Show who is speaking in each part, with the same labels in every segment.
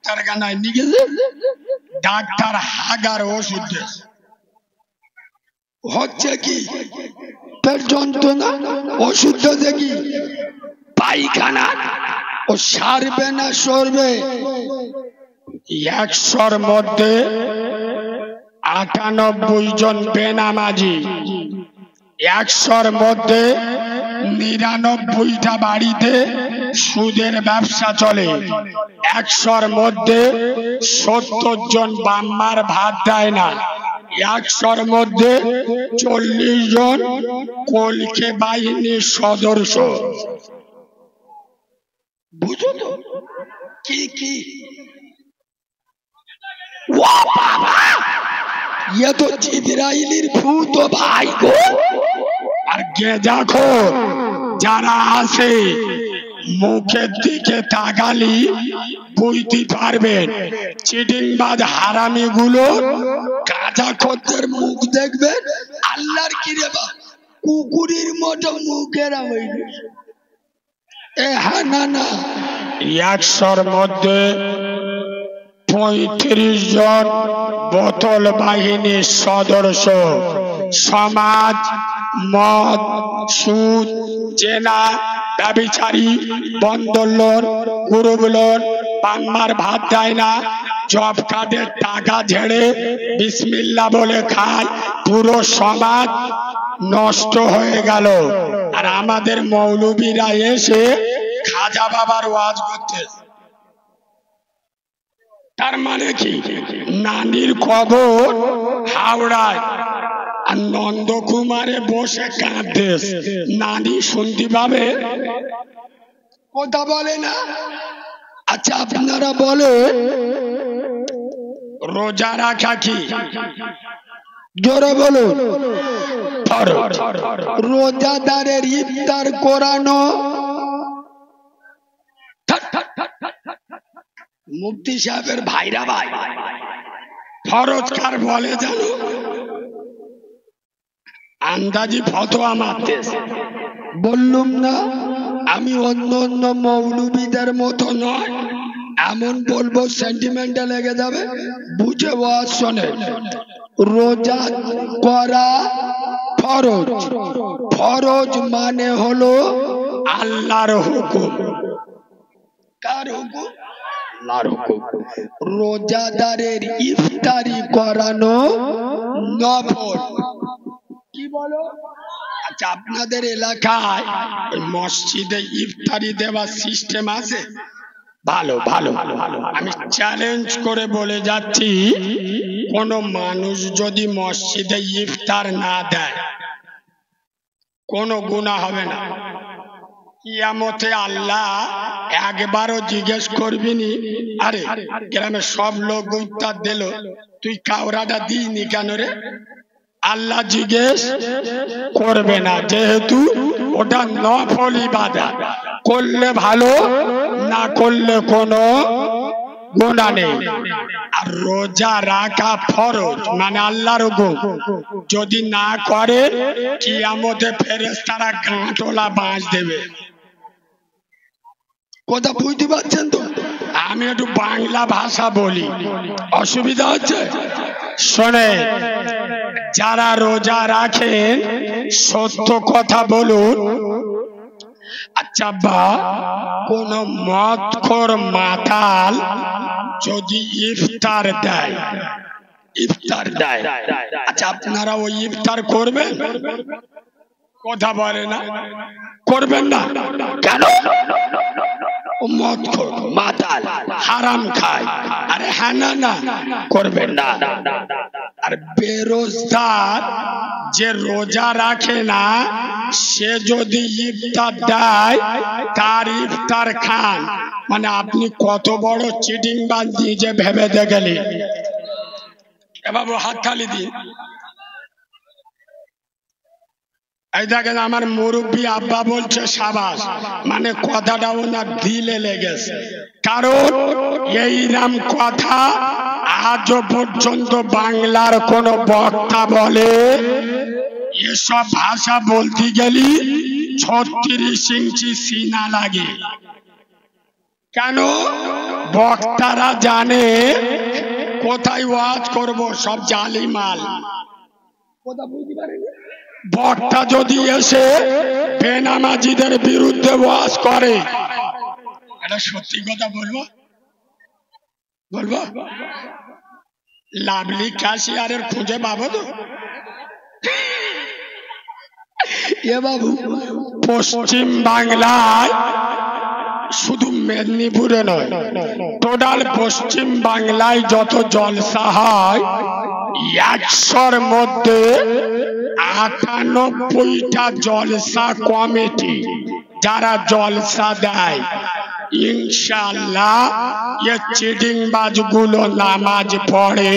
Speaker 1: Doctor গানায় নিয়ে গেছে, doctor হাগার ওষুধ দিয়েছে। হচ্ছে কি পেট যন্ত্রণা, ওষুধ দিয়েছে কি পায়খানা, ও সারবে না সরবে। 100-র মধ্যে 98 জন বেনামাজি, 100-র মধ্যে 99টা বাড়িতে সুদের ব্যবসা চলে, 100-র মধ্যে 70 জন বাম্মার ভাত দেয় না, 100-র মধ্যে 40 জন কলকে বাহিনীর সদস্য। বুঝো তো কি কি ये तो जिब्राइलेर भूत भाई गो। আর গেজাখোর যারা আছে মুখের দিকে তাকালি বুঝতে পারবেন, চিটিংবাজ হারামি গুলো গাঁজাখোরদের মুখ দেখবেন আল্লাহর কি রে বা কুকুরের মতো মুখেরা হয়ে গেছে। হ্যাঁ না না, 100-র মধ্যে 35 জন বোতল বাহিনীর সদস্য। সমাজ মদ, সুদ, জেনা, ব্যভিচারী, বন্ধন লোন, গ্রুপ লোন, বাম্মার ভাত দেয় না, জব কার্ডের টাকা ঝেড়ে বিসমিল্লাহ বলে খায়, পুরো সমাজ নষ্ট হয়ে গেল। আর আমাদের মৌলবীরা এসে খাজা বাবার ওয়াজ করতে। তার মানে কি নানির খবর হাওড়ায় আর নন্দকুমারে বসে কাঁদতেস, নানি শুনতে পাবে, কথা বলে না। আচ্ছা আপনারা বলে রোজা রাখা কি? জোরে বলুন। রোজাদারের ইফতার করানো মুফতি সাহেবের ভাইরা ভাই ফরজ কার বলে জানো? আন্দাজি ফতোয়া মারতেছে। বললুম না আমি অন্য অন্য মৌলবীদের মতো নয়, এমন বলবো সেন্টিমেন্টে লেগে যাবে, বুঝে ওয়াজ শোনে। রোজা করা ফরজ, ফরজ মানে হলো আল্লাহর হুকুম। কার হুকুম? আল্লাহর হুকুম। রোজাদারের ইফতারি করানো নফল। কি বলো? আচ্ছা আপনাদের এলাকায় মসজিদে ইফতারি দেওয়ার সিস্টেম আছে? ভালো ভালো, আমি চ্যালেঞ্জ করে বলে যাচ্ছি, কোন মানুষ যদি মসজিদে ইফতার না দেয় কোনো গুনাহ হবে না। কিয়ামতে আল্লাহ একবারও জিজ্ঞেস করবিনি, আরে গ্রামে সব লোক ইফতার দিল তুই কাওরাটা দিইনি কেন রে? আল্লাহ জিজ্ঞেস করবে না, যেহেতু ওটা নফল ইবাদত, করলে ভালো, না করলে কোনো গুনাহ নেই। আর রোজা রাখা ফরজ মানে আল্লাহর হুকুম, যদি না করে কিয়ামতে ফেরেশতারা গাঁটলা বাঁশ দেবে। কথা বুঝতে পারছেন তো? আমি একটু বাংলা ভাষা বলি, অসুবিধা হচ্ছে? শোনে, যারা রোজা রাখেন সত্য কথা বলুন। আচ্ছা বা কোন মদখোর মাতাল যদি ইফতার দেয়, ইফতার দেয়, আচ্ছা আপনারা ওই ইফতার করবেন? কথা বলে না, করবেন না কেন? মদখোর মাতাল হারাম খায়, আরে হ্যাঁ না না করবেন না। আর বেরোজগার যে রোজা রাখে না সে যদি ইফতার দেয় তার ইফতার খান, মানে আপনি কত বড় চিটিংবাজ নিজে ভেবে দেখলেন। এ বাবু হাত খালি দিন। এই দেখেন আমার মুরব্বী আব্বা বলছে সাবাস, মানে কথাটা ওনার দিলে লেগেছে, কারণ এইরকম কথা আজও পর্যন্ত বাংলার কোন বক্তা বলে। এসব ভাষা বলতে গেলি 36 ইঞ্চি সিনা লাগে। কেন? বক্তারা জানে কোথায় ওয়াজ করব, সব জালি মাল। বক্তা যদি এসে বেনামাজিদের বিরুদ্ধে ওয়াজ করে, এটা সত্যি কথা বলবো বলবো লাভলি ক্যাশিয়ারের খুঁজে পাবো তো? এ বাবু, পশ্চিম বাংলায় শুধু মেদিনীপুরে নয়, টোটাল পশ্চিম বাংলায় যত জলসা হয় 100-র মধ্যে 98টা জলসা কমিটি যারা জলসা দেয়, ইনশাআল্লাহ ये চিটিংবাজ গুলো নামাজ পড়ে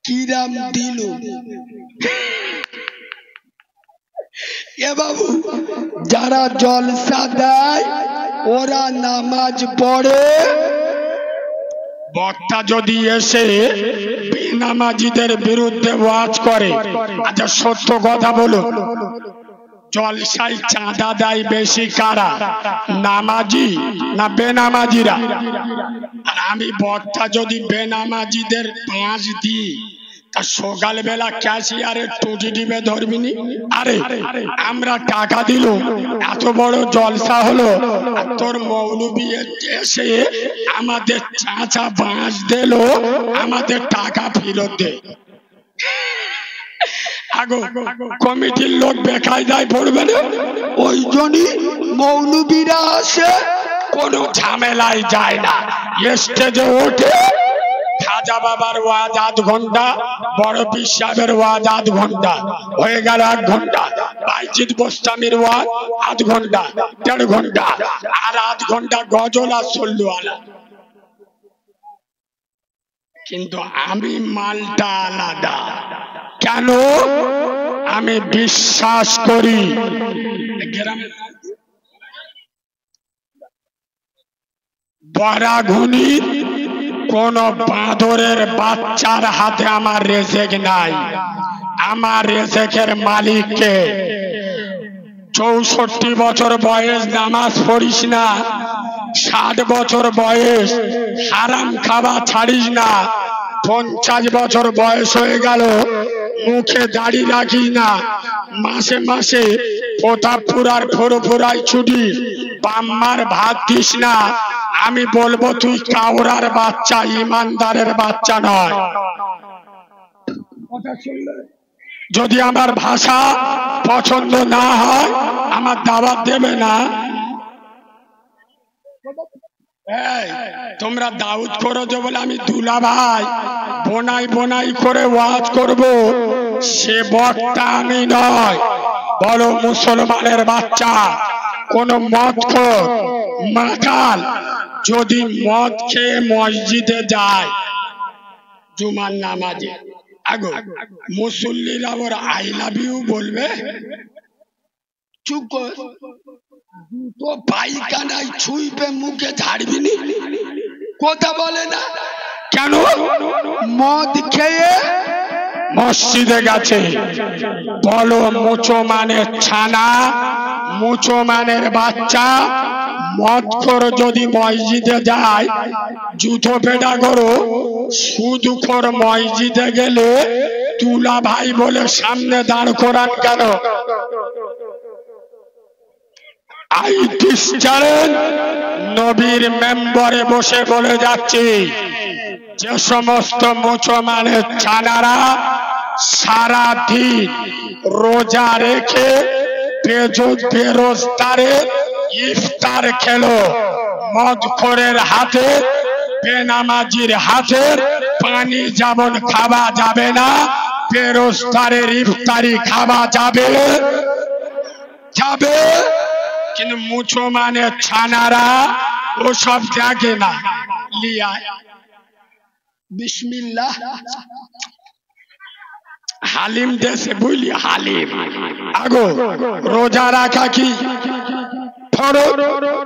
Speaker 1: কিরাম দিল। এ বাবু, যারা জলসা দেয় ওরা নামাজ পড়ে। বক্তা যদি এসে বেনামাজিদের বিরুদ্ধে ওয়াজ করে, আচ্ছা সত্য কথা বলো, জলসায় চাঁদা দেয় বেশি কারা, নামাজি না বেনামাজিরা? আর আমি বক্তা যদি বেনামাজিদের 5 দিই, তা সকালবেলা ক্যাশিয়ারের টুটি টিপে ধরবিনি? আরে আমরা টাকা দিল, এত বড় জলসা হলো, আর তোর মৌলবি এসে আমাদের চাচা বাঁশ দিল, আমাদের টাকা ফেরত দে। কমিটির লোক বেকায়দায় পড়বে না, ওই জন্যই মৌলবীরা আসে, কোনো ঝামেলায় যায় না। স্টেজে ওঠে, খাজা বাবার ওয়াজ 1 ঘন্টা, বড় পীর সাহেবের ওয়াজ 1 ঘন্টা, হয়ে গেল 1 ঘন্টা। বাইজিদ বোস্তামির ওয়াজ 1 ঘন্টা, 1.5 ঘন্টা, আর 1 ঘন্টা গজল আর সল্লু আলা। কিন্তু আমি মালটা আলাদা। কেন? আমি বিশ্বাস করি বরাগুনির কোন বাঁদরের বাচ্চার হাতে আমার রেজেক নাই। আমার রেজেকের মালিককে। 64 বছর বয়স নামাজ পড়িস না, 60 বছর বয়স হারাম খাওয়া ছাড়িস না, 50 বছর বয়স হয়ে গেল মুখে দাড়ি রাখিস না, মাসে মাসে প্রতাপপুর আর ফুরফুরাই ছুটি, বাম্মার ভাত দিস না, আমি বলবো তুই কাউরার বাচ্চা, ইমানদারের বাচ্চা নয়। যদি আমার ভাষা পছন্দ না হয় আমার দাওয়াত দেবে না। তোমরা দাউদ করো যে বলে আমি দুলা ভাই বোনাই বোনাই করে ওয়াজ করব, সে বক্তা আমি নয়। বলো মুসলমানের বাচ্চা, কোন মদখোর মাতাল যদি মদ খেয়ে মসজিদে যায় জুমার নামাজে, আগো মুসল্লিরা ওর আই লাভ ইউ বলবে? চুপ কর, দুটো পায়খানায় ছুঁইবে মুখে ঝাড়বি নি, কথা বলে না কেন? মদ খেয়ে মসজিদে গেছে। বলো মুসলমানের ছানা, মুসলমানের বাচ্চা মদখোর যদি মসজিদে যায়, জুতো পেটা করো, সুদখোর মসজিদে গেলে তুলা ভাই বলে সামনে দাঁড় করান কেন? নবীর মেম্বরে বসে বলে যাচ্ছি, যে সমস্ত মুসলমানের ছানারা সারা দিন রোজা রেখে বেরোজগারের ইফতার খেলো, মদখোরের হাতে বেনামাজির হাতের পানি যেমন খাওয়া যাবে না, বেরোজগারের ইফতারি খাওয়া যাবে যাবে, কিন্তু মুসলমানের ছানারা ওসব দেখে না। লিয়া বিসমিল্লাহ হালিম দেশে বুঝলি, হালিম আগো রোজা রাখা কি ফরজ?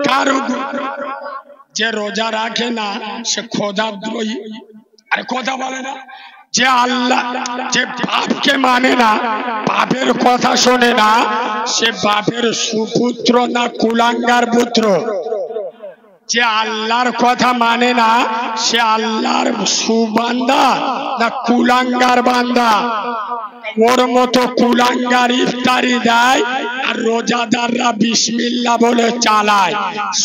Speaker 1: কারো যে রোজা রাখে না সে খোদাদ্রোহী। আরে কথা বলে না, যে আল্লাহ যে বাপকে মানে না, বাপের কথা শোনে না, সে বাপের সুপুত্র না কুলাঙ্গার পুত্র? যে আল্লাহর কথা মানে না, সে আল্লাহর সুবান্দা না কুলাঙ্গার বান্দা? ওর মতো কুলাঙ্গার ইফতারি দেয় আর রোজাদাররা বিসমিল্লাহ বলে চালায়,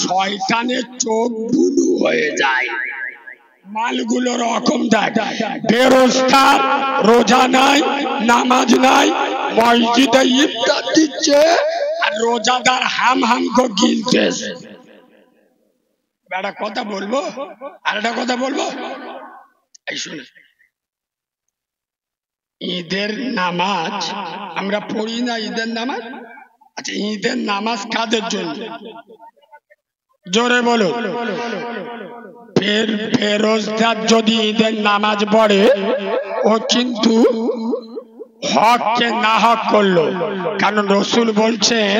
Speaker 1: শয়তানের চোখ বুলু হয়ে যায়। মালগুলো রকম দেখ, বেরোজগার, রোজা নাই, নামাজ নাই, মসজিদে ইফতার দিচ্ছে আর রোজাদার হাম হাম করে গিলতেছে। একটা কথা বলবো, আর একটা কথা বলবো, এই শুনে, ঈদের নামাজ আমরা পড়ি না, ঈদের নামাজ। আচ্ছা, ঈদের নামাজ কাদের জন্য? জোরে বলো। ফেরোজদার যদি ঈদের নামাজ পড়ে, ও কিন্তু হককে না হক করলো। কারণ রসুল বলছেন,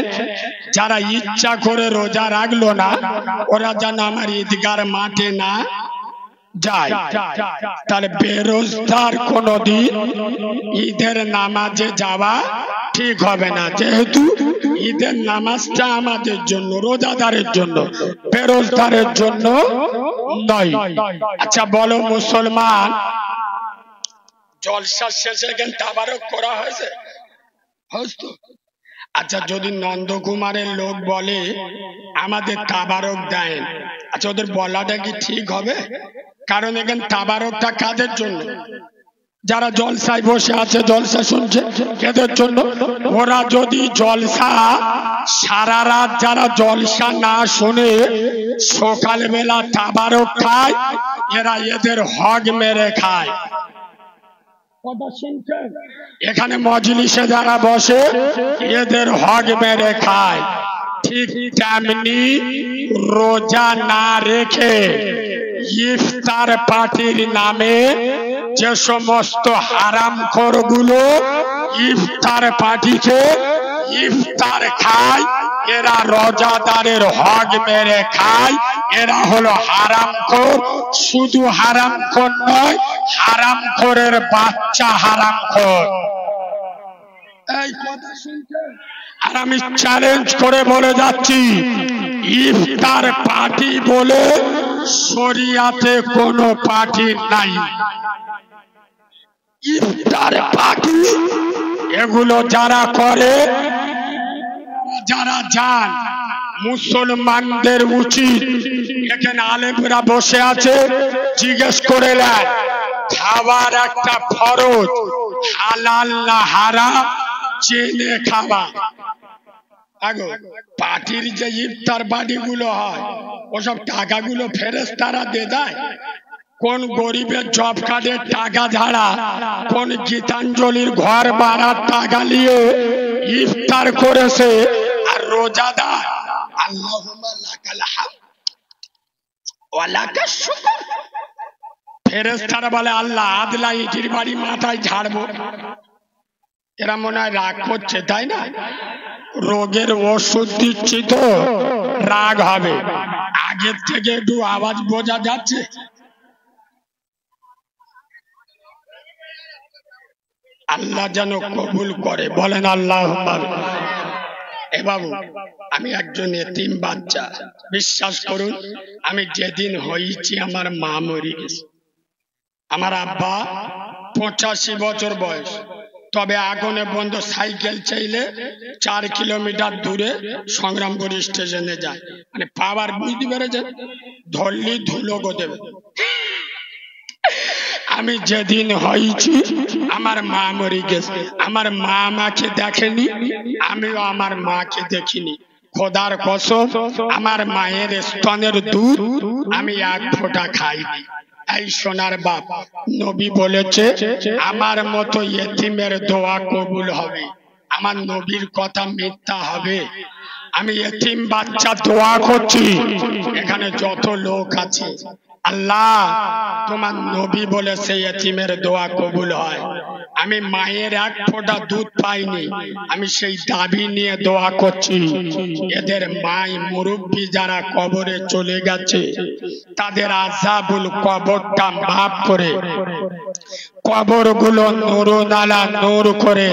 Speaker 1: যারা ইচ্ছা করে রোজা রাখলো না, ওরা যেন আমার ঈদগার মাঠে না যায়। তাহলে বেরোজগার কোনদিন ঈদের নামাজে যাওয়া ঠিক হবে না, যেহেতু ঈদের নামাজটা আমাদের জন্য, রোজাদারের জন্য, বেরোজগারের জন্য নয়। আচ্ছা বলো মুসলমান, জলসা শেষে কেন তাবারক করা হয়েছে? আচ্ছা, যদি নন্দকুমারের লোক বলে আমাদের তাবারক দেন, আচ্ছা ওদের বলাটা কি ঠিক হবে? কারণ এখানে তাবারকটা কাদের জন্য? যারা জলসায় বসে আছে, জলসা শুনছে, এদের জন্য। ওরা যদি জলসা সারা রাত যারা জলসা না শুনে সকালবেলা তাবারক খায়, এরা এদের হক মেরে খায়। এখানে মজলিসে যারা বসে, এদের হক মেরে খায়। ঠিক তেমনি রোজা না রেখে ইফতার পার্টির নামে যে সমস্ত হারামখোরগুলো ইফতার পার্টিতে ইফতার খায়, এরা রোজাদারের হক মেরে খায়। এরা হলো হারামখোর। শুধু হারামখোর নয়, হারামখোরের বাচ্চা হারামখোর। এই কথা শুনতে, আর আমি চ্যালেঞ্জ করে বলে যাচ্ছি, ইফতার পার্টি বলে শরিয়াতে কোনো পার্টি নাই। ইফতার পার্টি এগুলো যারা করে, যারা যান, মুসলমানদের উচিত, এখানে আলেমরা বসে আছে, জিজ্ঞেস করে নেন খাবার একটা ফরজ, হালাল না হারাম জেনে খাবা। পার্টির যে ইফতার বাড়ি গুলো হয়, ওসব টাকাগুলো ফেরেশতারা দিয়ে দেয়। কোন গরিবের জব কার্ডের টাকা ছাড়া, কোন গীতাঞ্জলির ঘর বাড়ার টাকা নিয়ে ইফতার করেছে, আর রোজাদার আল্লাহুম্মা লাকাল হামদ ওয়া লাকাশ শুকর, ফেরেশতারা বলে আল্লাহ আদলা ইটির বাড়ি মাথায় ঝাড়বো। এরা মনে হয় রাগ করছে, তাই না? রোগের ওষুধ দিচ্ছি তো রাগ হবে। আগের থেকে একটু আওয়াজ বোঝা যাচ্ছে। আল্লাহ যেন কবুল করে, বলেন আল্লাহুম্মা। এ বাবু, আমি একজন এতিম বাচ্চা। বিশ্বাস করুন, আমি যেদিন হয়েছি আমার মা মরে গেছে। আমার আব্বা 85 বছর বয়স, তবে আগুনে বন্ধ সাইকেল চাইলে 4 কিলোমিটার দূরে সংগ্রামপুর স্টেশনে যায়। মানে পাওয়ার বুঝতে পেরেছেন, ধরলি ধুলো গো দেবে। আমি যেদিন হয়েছি আমার মা মরে গেছে। আমার মা আমাকে দেখেনি, আমিও আমার মাকে দেখিনি। খোদার কসম, আমার মায়ের স্তনের দুধ আমি এক ফোঁটা খাইনি। এই সোনার বাপ, নবী বলেছে আমার মতো ইয়েতিমের দোয়া কবুল হবে। আমার নবীর কথা মিথ্যা হবে? আমি ইয়েতিম বাচ্চা দোয়া করছি। এখানে যত লোক আছে, আল্লাহ তোমার নবী বলেছে এতিমের দোয়া কবুল হয়। আমি মায়ের এক ফোঁটা দুধ পাইনি, আমি সেই দাবি নিয়ে দোয়া করছি। এদের মাই মুরব্বী যারা কবরে চলে গেছে, তাদের আযাবুল কবরটা মাফ করে, কবরগুলো নূরুনালা নূর করে,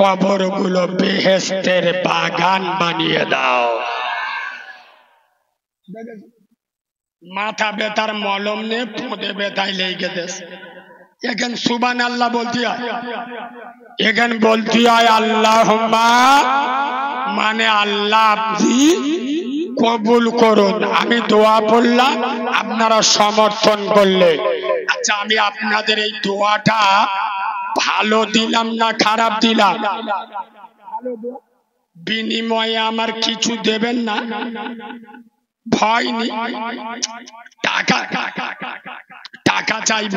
Speaker 1: কবরগুলো বেহেশতের বাগান বানিয়ে দাও। মাথা ব্যথার মলম নে পোঁদে ব্যথায় লেগে গেছে। এখানে সুবহানাল্লাহ বলতে হয়, এখানে বলতে হয় আল্লাহুম্মা, মানে আল্লাহ আপনি কবুল করুন। আমি দোয়া পড়লাম, আপনারা সমর্থন করলেন। আচ্ছা, আমি আপনাদের এই দোয়াটা ভালো দিলাম না খারাপ দিলাম? বিনিময়ে আমার কিছু দেবেন না? ভয় নেই, টাকা টাকা চাইব,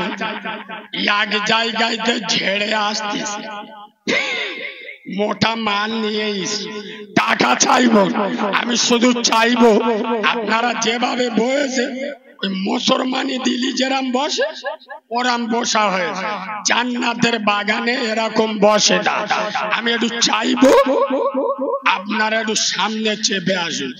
Speaker 1: এক জায়গায় ঝেড়ে আসতেছে, মোটা মাল নিয়ে টাকা চাইব। আমি শুধু চাইব আপনারা যেভাবে বসে, ওই মুসলমানি দিলি যেরাম বসে ওরাম বসা হয়েছে, জান্নাতের বাগানে এরকম বসে না। আমি একটু চাইব আপনারা একটু সামনে চেপে আসুন।